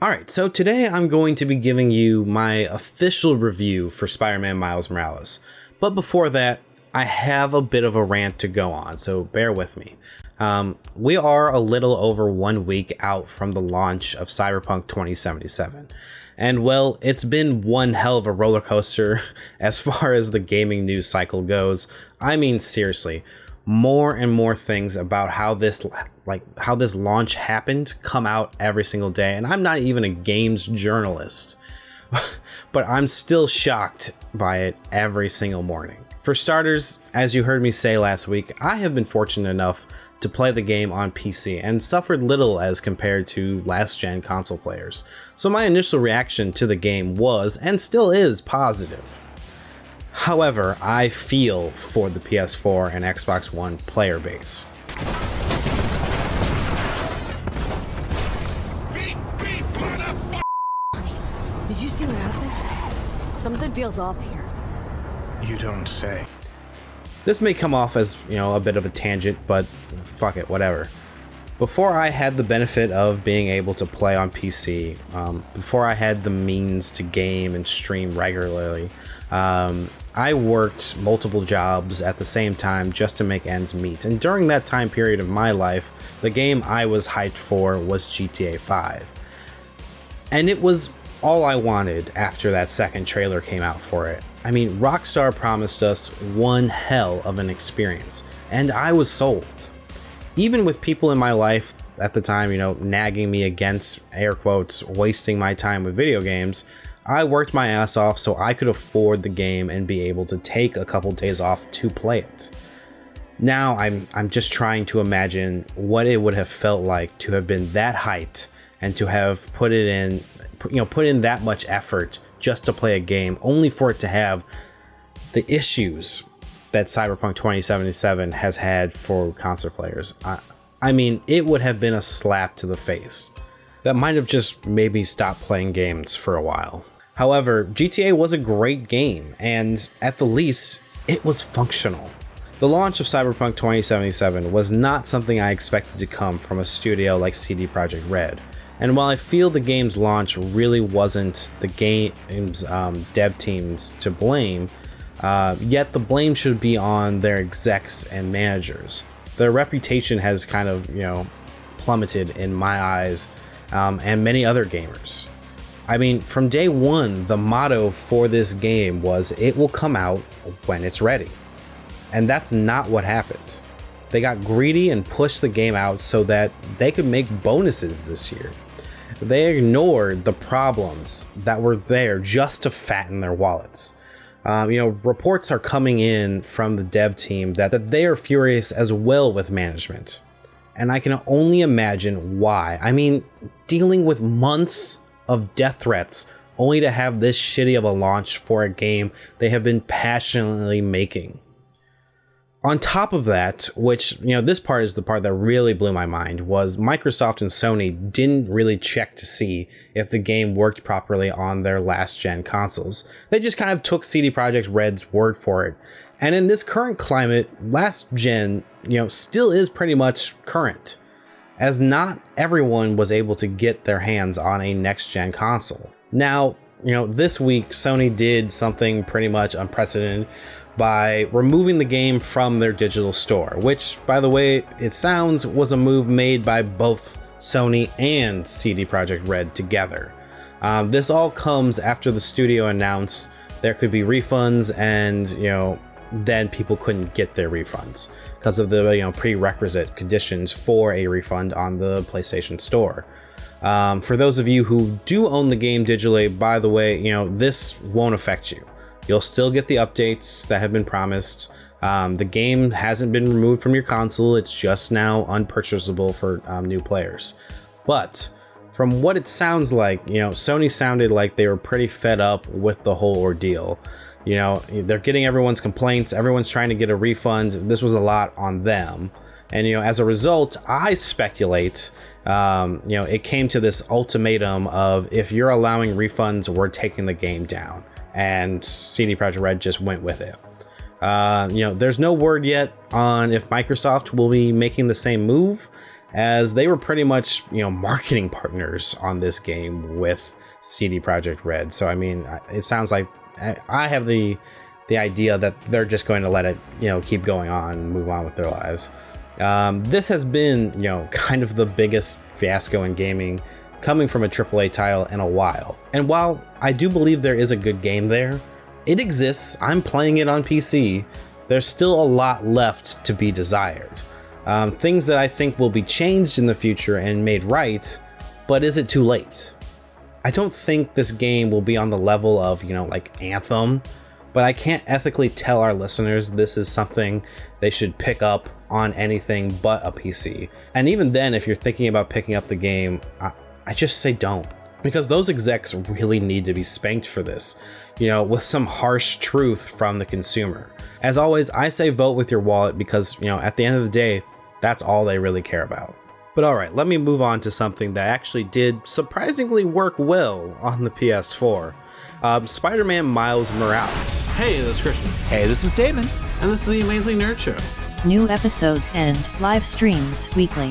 Alright, so today I'm going to be giving you my official review for Spider-Man Miles Morales. But before that, I have a bit of a rant to go on, so bear with me. We are a little over 1 week out from the launch of Cyberpunk 2077. And well, it's been one hell of a roller coaster as far as the gaming news cycle goes. I mean, seriously, more and more things about how this launch happened come out every single day. And I'm not even a games journalist, but I'm still shocked by it every single morning. For starters, as you heard me say last week, I have been fortunate enough to play the game on PC and suffered little as compared to last-gen console players. So my initial reaction to the game was, and still is, positive. However, I feel for the PS4 and Xbox One player base. Did you see what happened? Something feels off here. You don't say. This may come off as, a bit of a tangent, but fuck it, whatever. Before I had the benefit of being able to play on PC, before I had the means to game and stream regularly, I worked multiple jobs at the same time just to make ends meet. And during that time period of my life, the game I was hyped for was GTA 5. And it was all I wanted after that second trailer came out for it. I mean, Rockstar promised us one hell of an experience, and I was sold. Even with people in my life at the time, nagging me against, air quotes, wasting my time with video games, I worked my ass off so I could afford the game and be able to take a couple days off to play it. Now I'm just trying to imagine what it would have felt like to have been that hyped and to have put in that much effort just to play a game, only for it to have the issues that Cyberpunk 2077 has had for console players. I mean, it would have been a slap to the face. That might have just made me stop playing games for a while. However, GTA was a great game, and at the least, it was functional. The launch of Cyberpunk 2077 was not something I expected to come from a studio like CD Projekt Red. And while I feel the game's launch really wasn't the game's dev teams to blame, yet the blame should be on their execs and managers. Their reputation has kind of, plummeted in my eyes, and many other gamers. I mean, from day one, the motto for this game was, it will come out when it's ready. And that's not what happened. They got greedy and pushed the game out so that they could make bonuses this year. They ignored the problems that were there just to fatten their wallets. Reports are coming in from the dev team that they are furious as well with management. And I can only imagine why. I mean, dealing with months of death threats only to have this shitty of a launch for a game they have been passionately making. On top of that, which, this part is the part that really blew my mind, was Microsoft and Sony didn't really check to see if the game worked properly on their last-gen consoles. They just kind of took CD Projekt Red's word for it. And in this current climate, last-gen, still is pretty much current, as not everyone was able to get their hands on a next-gen console. Now, this week, Sony did something pretty much unprecedented by removing the game from their digital store, which, by the way, it sounds was a move made by both Sony and CD Projekt Red together. This all comes after the studio announced there could be refunds, and then people couldn't get their refunds because of the prerequisite conditions for a refund on the PlayStation Store. For those of you who do own the game digitally, by the way, this won't affect you. You'll still get the updates that have been promised. The game hasn't been removed from your console. It's just now unpurchasable for new players. But from what it sounds like, Sony sounded like they were pretty fed up with the whole ordeal. They're getting everyone's complaints. Everyone's trying to get a refund. This was a lot on them. And, as a result, I speculate, it came to this ultimatum of, if you're allowing refunds, we're taking the game down. And CD Projekt Red just went with it. There's no word yet on if Microsoft will be making the same move, as they were pretty much, marketing partners on this game with CD Projekt Red. So, I mean, it sounds like I have the idea that they're just going to let it, keep going on and move on with their lives. This has been, kind of the biggest fiasco in gaming coming from a AAA title in a while. And while I do believe there is a good game there, it exists, I'm playing it on PC, there's still a lot left to be desired. Things that I think will be changed in the future and made right, but is it too late? I don't think this game will be on the level of, like Anthem, but I can't ethically tell our listeners this is something they should pick up on anything but a PC. And even then, if you're thinking about picking up the game, I just say don't. Because those execs really need to be spanked for this, with some harsh truth from the consumer. As always, I say vote with your wallet because, at the end of the day, that's all they really care about. But alright, let me move on to something that actually did surprisingly work well on the PS4. Spider-Man Miles Morales. Hey, this is Christian. Hey, this is Damon. And this is the Amazing Nerd Show. New episodes and live streams weekly.